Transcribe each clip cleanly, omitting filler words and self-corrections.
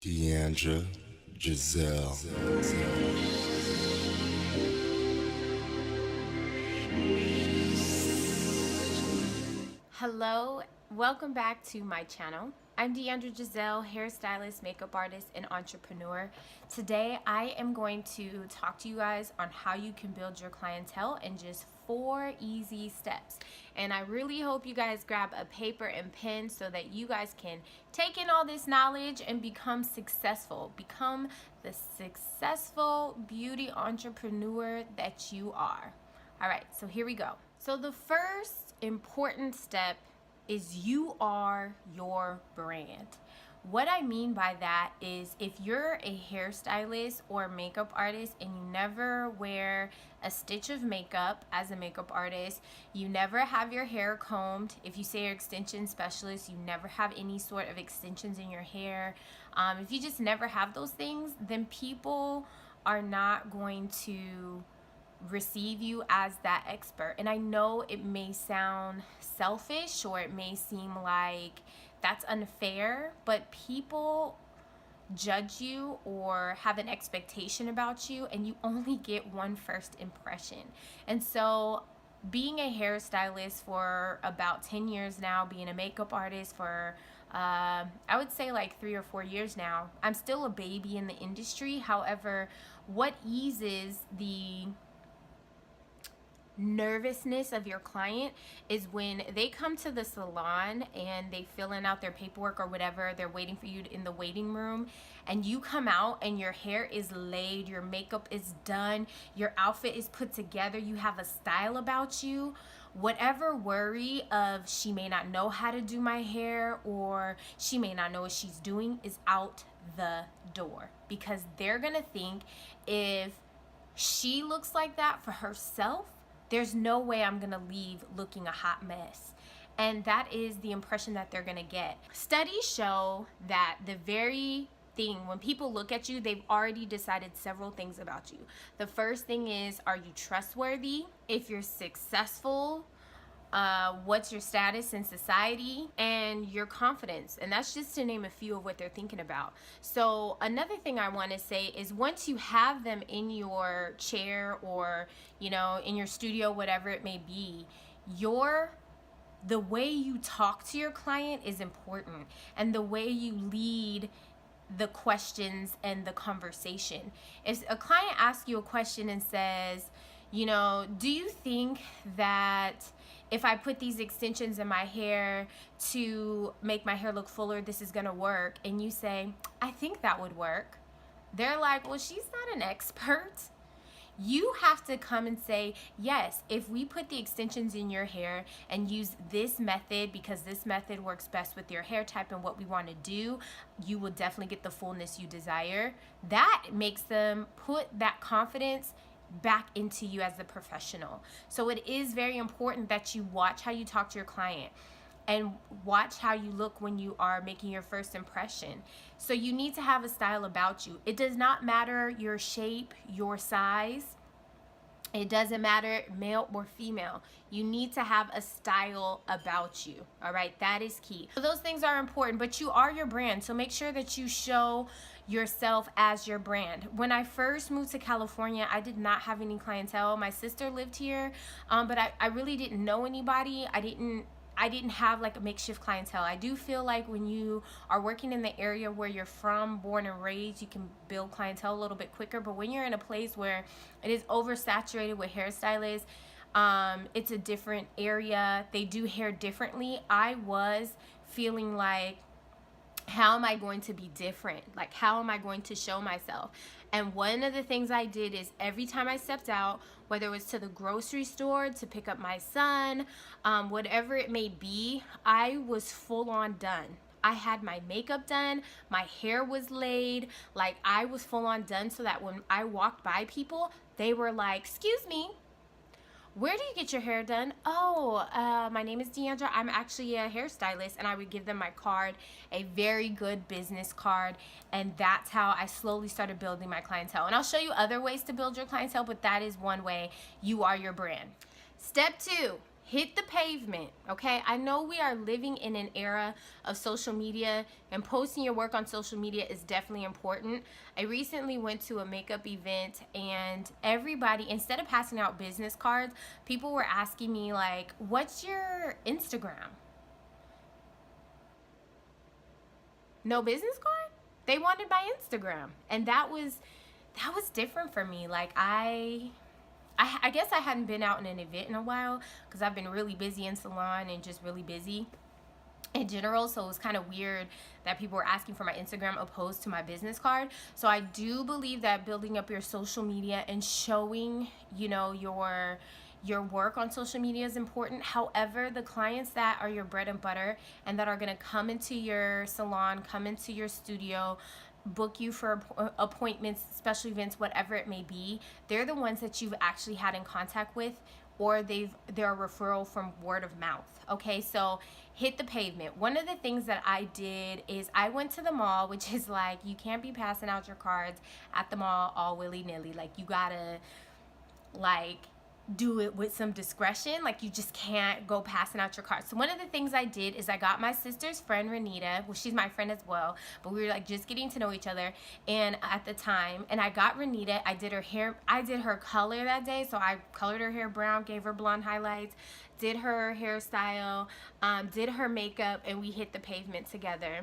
Deandra Giselle. Hello, welcome back to my channel. I'm Deandra Giselle, hairstylist, makeup artist, and entrepreneur. Today I am going to talk to you guys on how you can build your clientele in just 4 easy steps. And I really hope you guys grab a paper and pen so that you guys can take in all this knowledge and become successful. Become the successful beauty entrepreneur that you are. All right, so here we go. So the first important step is you are your brand. What I mean by that is if you're a hairstylist or makeup artist and you never wear a stitch of makeup as a makeup artist, you never have your hair combed. If you say you're extension specialist, you never have any sort of extensions in your hair. If you just never have those things, then people are not going to receive you as that expert. And I know it may sound selfish or it may seem like that's unfair, but people judge you or have an expectation about you, and you only get one first impression. And so being a hairstylist for about 10 years now, being a makeup artist for I would say like 3 or 4 years now, I'm still a baby in the industry. However, what eases the nervousness of your client is when they come to the salon and they filling out their paperwork or whatever, they're waiting for you in the waiting room, and you come out and your hair is laid, your makeup is done, your outfit is put together, you have a style about you. Whatever worry of she may not know how to do my hair or she may not know what she's doing is out the door, because they're gonna think if she looks like that for herself, there's no way I'm gonna leave looking a hot mess. And that is the impression that they're gonna get. Studies show that the very thing, when people look at you, they've already decided several things about you. The first thing is, are you trustworthy? If you're successful, what's your status in society, and your confidence. And that's just to name a few of what they're thinking about. So another thing I want to say is, once you have them in your chair or in your studio, whatever it may be, the way you talk to your client is important, and the way you lead the questions and the conversation. If a client asks you a question and says, do you think that if I put these extensions in my hair to make my hair look fuller, this is gonna work? And you say, I think that would work. They're like, well, she's not an expert. You have to come and say, yes, if we put the extensions in your hair and use this method, because this method works best with your hair type and what we want to do, you will definitely get the fullness you desire. That makes them put that confidence back into you as a professional. So it is very important that you watch how you talk to your client and watch how you look when you are making your first impression. So you need to have a style about you. It does not matter your shape, your size. It doesn't matter male or female. You need to have a style about you. All right, that is key. So those things are important, but you are your brand. So make sure that you show yourself as your brand. When I first moved to California, I did not have any clientele. My sister lived here, but I really didn't know anybody. I didn't have like a makeshift clientele. I do feel like when you are working in the area where you're from, born and raised, you can build clientele a little bit quicker. But when you're in a place where it is oversaturated with hairstylists, it's a different area. They do hair differently. I was feeling like, how am I going to be different? Like, how am I going to show myself? And one of the things I did is, every time I stepped out, whether it was to the grocery store, to pick up my son, whatever it may be, I was full on done. I had my makeup done, my hair was laid, like I was full on done, so that when I walked by people, they were like, excuse me, where do you get your hair done? Oh, my name is Deandra. I'm actually a hairstylist. And I would give them my card, a very good business card. And that's how I slowly started building my clientele. And I'll show you other ways to build your clientele, but that is one way. You are your brand. Step 2, hit the pavement, okay? I know we are living in an era of social media, and posting your work on social media is definitely important. I recently went to a makeup event, and everybody, instead of passing out business cards, people were asking me like, what's your Instagram? No business card? They wanted my Instagram. And that was different for me. Like I guess I hadn't been out in an event in a while because I've been really busy in salon and just really busy in general. So it was kind of weird that people were asking for my Instagram opposed to my business card. So I do believe that building up your social media and showing, your work on social media is important. However, the clients that are your bread and butter and that are going to come into your salon, come into your studio, book you for appointments, special events, whatever it may be, they're the ones that you've actually had in contact with, or they're a referral from word of mouth. Okay, so hit the pavement. One of the things that I did is I went to the mall, which is like, you can't be passing out your cards at the mall all willy-nilly. Like, you gotta like do it with some discretion. Like, you just can't go passing out your cards. So one of the things I did is I got my sister's friend Renita. Well, she's my friend as well, but we were like just getting to know each other and at the time, and I got Renita. I did her hair, I did her color that day, so I colored her hair brown, gave her blonde highlights, did her hairstyle, did her makeup, and we hit the pavement together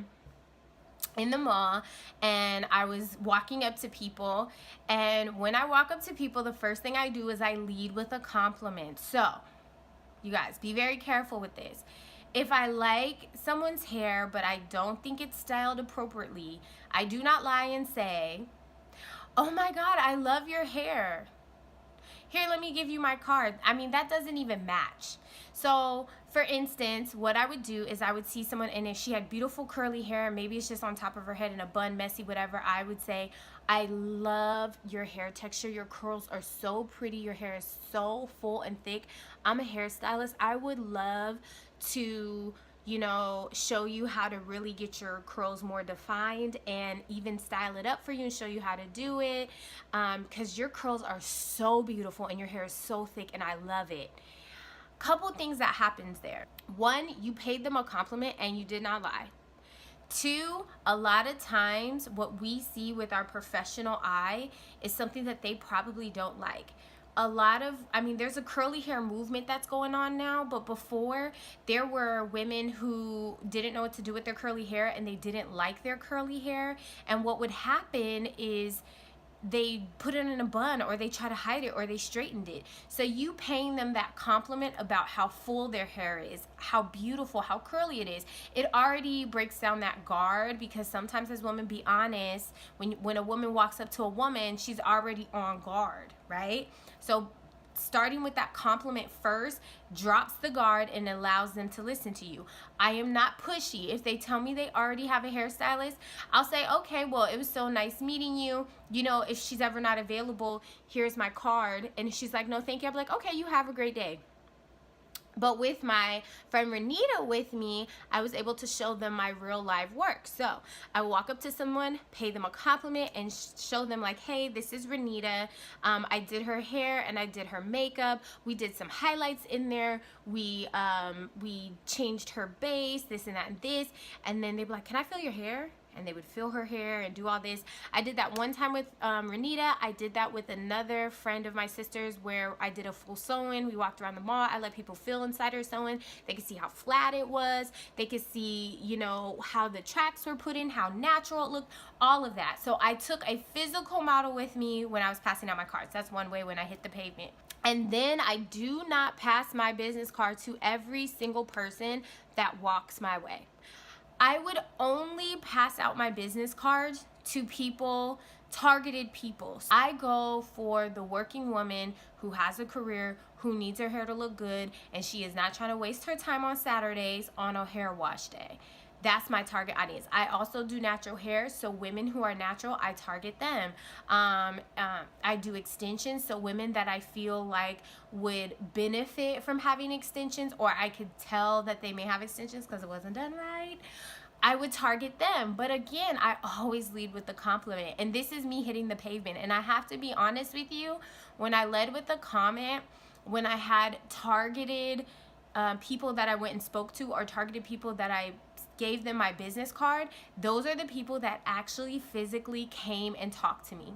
in the mall. And I was walking up to people, and when I walk up to people, the first thing I do is I lead with a compliment. So you guys, be very careful with this. If I like someone's hair but I don't think it's styled appropriately, I do not lie and say, oh my god, I love your hair, here, let me give you my card. I mean, that doesn't even match. So for instance, what I would do is I would see someone, and if she had beautiful curly hair, maybe it's just on top of her head in a bun, messy, whatever, I would say, I love your hair texture. Your curls are so pretty. Your hair is so full and thick. I'm a hairstylist. I would love to show you how to really get your curls more defined and even style it up for you and show you how to do it, because your curls are so beautiful and your hair is so thick and I love it. Couple things that happens there. One, you paid them a compliment and you did not lie. Two, a lot of times what we see with our professional eye is something that they probably don't like. There's a curly hair movement that's going on now, but before there were women who didn't know what to do with their curly hair and they didn't like their curly hair. And what would happen is they put it in a bun, or they try to hide it, or they straightened it. So you paying them that compliment about how full their hair is, how beautiful, how curly it is, it already breaks down that guard, because sometimes as women, be honest, when a woman walks up to a woman, she's already on guard, right? So starting with that compliment first drops the guard and allows them to listen to you. I am not pushy. If they tell me they already have a hairstylist, I'll say, okay, well, it was so nice meeting you. If she's ever not available, here's my card. And if she's like, no, thank you, I'll be like, okay, you have a great day. But with my friend Renita with me, I was able to show them my real live work. So I would walk up to someone, pay them a compliment, and show them like, hey, this is Renita. I did her hair and I did her makeup. We did some highlights in there. We changed her base, this and that and this. And then they'd be like, can I feel your hair? And they would feel her hair and do all this. I did that one time with Renita. I did that with another friend of my sister's where I did a full sew-in. We walked around the mall. I let people feel inside her sew-in. They could see how flat it was. They could see, how the tracks were put in, how natural it looked, all of that. So I took a physical model with me when I was passing out my cards. That's one way when I hit the pavement. And then I do not pass my business card to every single person that walks my way. I would only pass out my business cards to people, targeted people. I go for the working woman who has a career, who needs her hair to look good, and she is not trying to waste her time on Saturdays on a hair wash day. That's my target audience. I also do natural hair, so women who are natural, I target them. I do extensions, so women that I feel like would benefit from having extensions, or I could tell that they may have extensions because it wasn't done right, I would target them. But again, I always lead with the compliment, and this is me hitting the pavement. And I have to be honest with you, when I led with the comment, when I had targeted people that I went and spoke to, or targeted people that I gave them my business card, those are the people that actually physically came and talked to me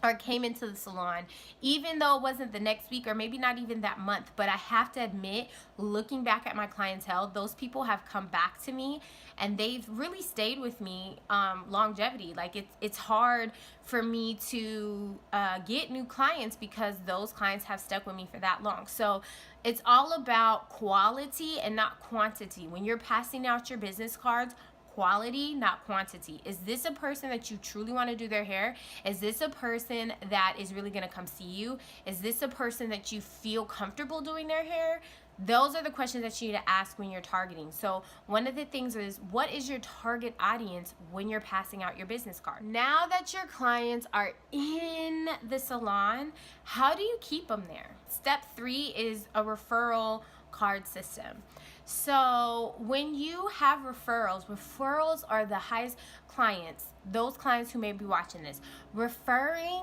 or came into the salon, even though it wasn't the next week or maybe not even that month. But I have to admit, looking back at my clientele, those people have come back to me and they've really stayed with me. Longevity, like it's hard for me to get new clients because those clients have stuck with me for that long. So it's all about quality and not quantity. When you're passing out your business cards, quality, not quantity. Is this a person that you truly want to do their hair? Is this a person that is really going to come see you? Is this a person that you feel comfortable doing their hair? Those are the questions that you need to ask when you're targeting. So one of the things is, what is your target audience when you're passing out your business card? Now that your clients are in the salon, how do you keep them there? Step 3 is a referral card system. So when you have referrals are the highest clients, those clients who may be watching this. Referring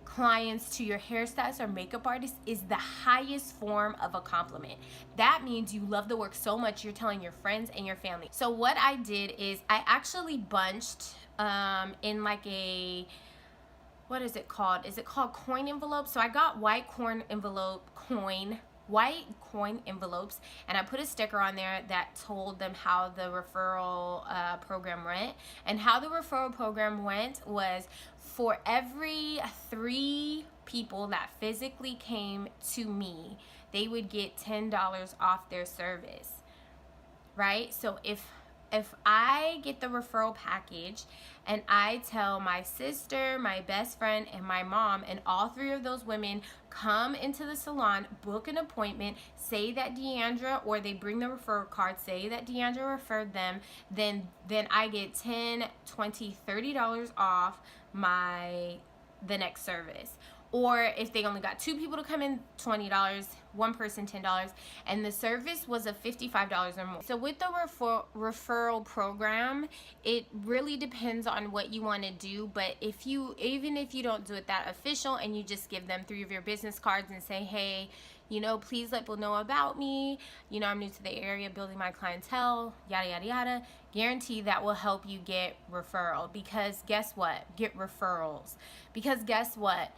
clients to your hairstylist or makeup artist is the highest form of a compliment. That means you love the work so much you're telling your friends and your family. So what I did is I actually bunched in like a, what is it called? Is it called coin envelope? So I got white coin envelopes, and I put a sticker on there that told them how the referral program went. And how the referral program went was, for every 3 people that physically came to me, they would get $10 off their service, right? So if I get the referral package and I tell my sister, my best friend, and my mom, and all 3 of those women come into the salon, book an appointment, say that Deandra, or they bring the referral card, say that Deandra referred them, then I get $10, $20, $30 off the next service. Or if they only got 2 people to come in, $20, 1 person $10, and the service was of $55 or more. So with the referral program, it really depends on what you want to do. But even if you don't do it that official and you just give them 3 of your business cards and say, hey, please let people know about me. I'm new to the area, building my clientele, yada, yada, yada. Guarantee that will help you get referral. Because guess what? Get referrals. Because guess what?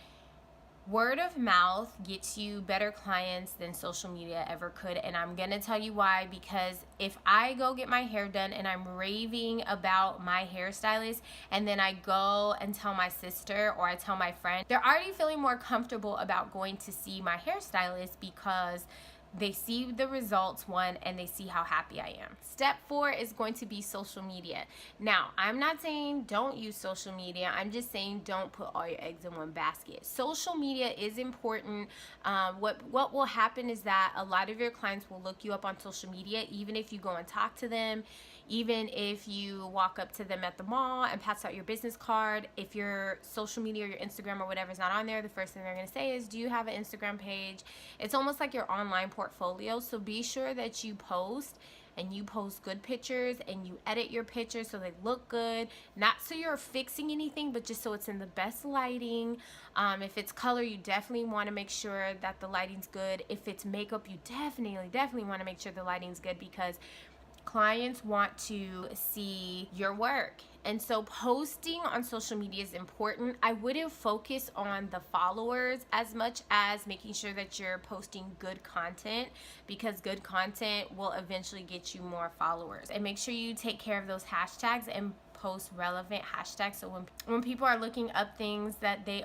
Word of mouth gets you better clients than social media ever could. And I'm going to tell you why. Because if I go get my hair done and I'm raving about my hairstylist, and then I go and tell my sister or I tell my friend, they're already feeling more comfortable about going to see my hairstylist because they see the results, one, and they see how happy I am. Step 4 is going to be social media. Now, I'm not saying don't use social media. I'm just saying don't put all your eggs in one basket. Social media is important. What will happen is that a lot of your clients will look you up on social media, even if you go and talk to them, even if you walk up to them at the mall and pass out your business card. If your social media or your Instagram or whatever is not on there, the first thing they're going to say is, do you have an Instagram page? It's almost like your online portfolio. So be sure that you post, and you post good pictures, and you edit your pictures so they look good. Not so you're fixing anything, but just so it's in the best lighting. If it's color, you definitely want to make sure that the lighting's good. If it's makeup, you definitely want to make sure the lighting's good, because clients want to see your work. And so posting on social media is important. I wouldn't focus on the followers as much as making sure that you're posting good content, because good content will eventually get you more followers. And make sure you take care of those hashtags and post relevant hashtags. So when people are looking up things, that the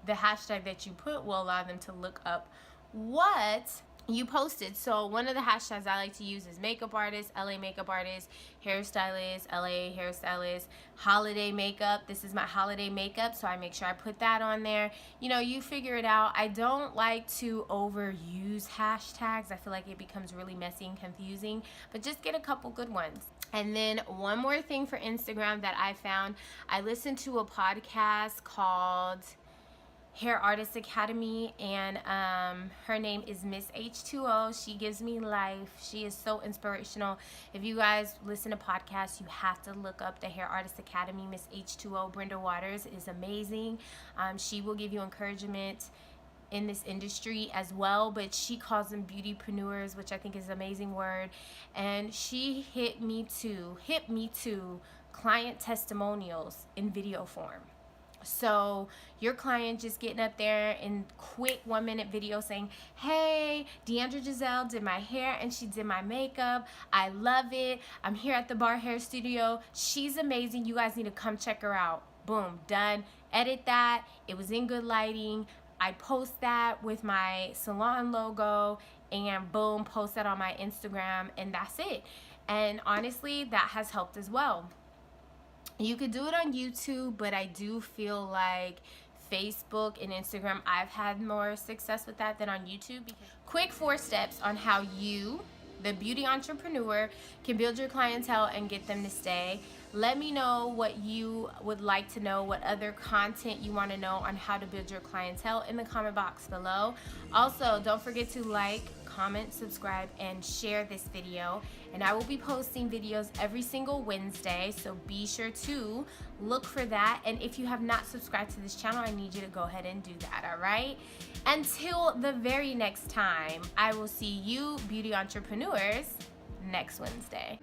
hashtag that you put will allow them to look up what you posted. So one of the hashtags I like to use is makeup artist, LA makeup artist, hairstylist, LA hairstylist, holiday makeup. This is my holiday makeup, so I make sure I put that on there. You figure it out. I don't like to overuse hashtags. I feel like it becomes really messy and confusing, but just get a couple good ones. And then one more thing for Instagram that I found, I listened to a podcast called Hair Artist Academy, and her name is Miss H2O. She gives me life. She is so inspirational. If you guys listen to podcasts, you have to look up the Hair Artist Academy. Miss H2O, Brenda Waters, is amazing. She will give you encouragement in this industry as well, but she calls them beautypreneurs, which I think is an amazing word. And she hit me to client testimonials in video form. So your client just getting up there in quick 1-minute video saying, hey, Deandra Giselle did my hair and she did my makeup. I love it. I'm here at the Bar Hair Studio. She's amazing. You guys need to come check her out. Boom, done. Edit that. It was in good lighting. I post that with my salon logo and boom, post that on my Instagram, and that's it. And honestly, that has helped as well. You could do it on YouTube, but I do feel like Facebook and Instagram, I've had more success with that than on YouTube. Quick 4 steps on how you, the beauty entrepreneur, can build your clientele and get them to stay. Let me know what you would like to know, what other content you want to know on how to build your clientele in the comment box below. Also, don't forget to like, comment, subscribe, and share this video. And I will be posting videos every single Wednesday, so be sure to look for that. And if you have not subscribed to this channel, I need you to go ahead and do that, all right? Until the very next time, I will see you beauty entrepreneurs next Wednesday.